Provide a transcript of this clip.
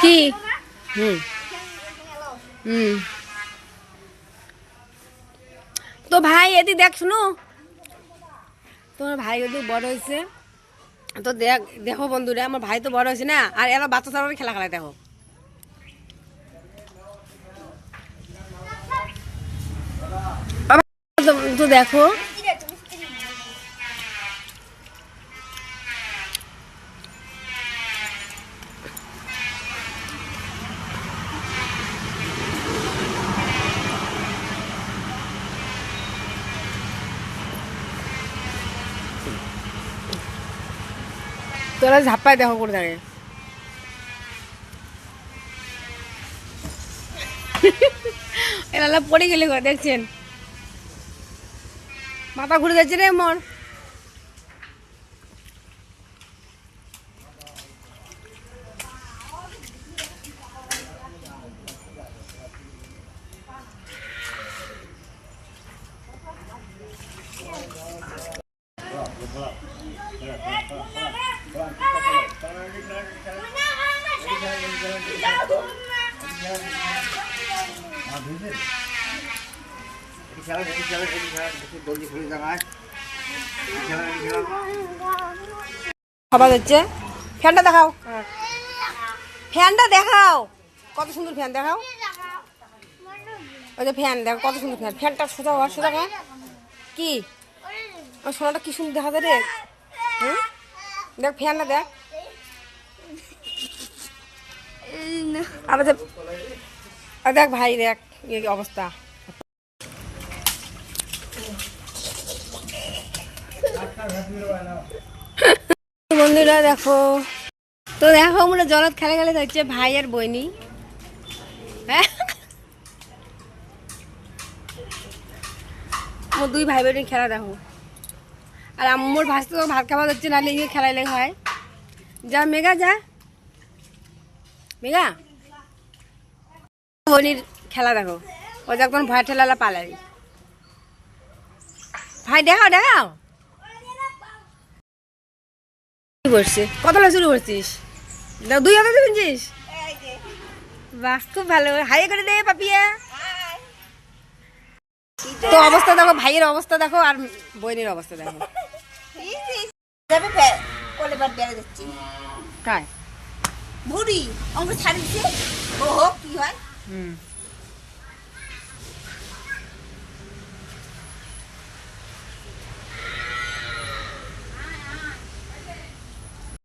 কি তো ভাই এদি দেখ শুনো তোমার ভাই যদি বড় হয়েছে তো দেখো বন্ধুরা আমার ভাই তো বড় হয়েছে না আর এরা বাচ্চা ছাড়া খেলা খেলায় দেখো তো দেখো তোরা ঝাপ্পায় দেখো করে দাঁড়িয়ে এরা পড়ে গেলে দেখছেন মাথা ঘুরে যাচ্ছে রে মোর খাবার হচ্ছে ফ্যানটা দেখাও ফ্যানটা দেখাও কত সুন্দর ফ্যান দেখাও ওই যে ফ্যান দেখো কত সুন্দর ফ্যান ফ্যানটা সোজা হওয়ার সোজা কি সোনাটা কি সুন্দর দেখা যায় রে হুম দেখ ফ্যানটা দেখ আর দেখ ভাই দেখ এই অবস্থা বন্ধুরা দেখো তো দেখো আমরা জলত খেলা খেলে হচ্ছে ভাই আর বইনি হ্যাঁ আমার দুই ভাই বোনের খেলা দেখো আর আম্মুর ভাসতে তো ভাত খাওয়া হচ্ছে না লেগে খেলাইলে হয় যা মেঘা যা মেঘা বনির খেলা দেখো ও যখন ভয় ঠেলালা পালাই ভাই দেখাও দেখাও করছে কতটা শুরু করছিস দুই হাতে কিনছিস বাহ খুব ভালো হাই করে দে পাপিয়া তো অবস্থা দেখো ভাইয়ের অবস্থা দেখো আর বোনের অবস্থা দেখো কায় বুড়ি অঙ্ক ছাড়িছে ও কি হয়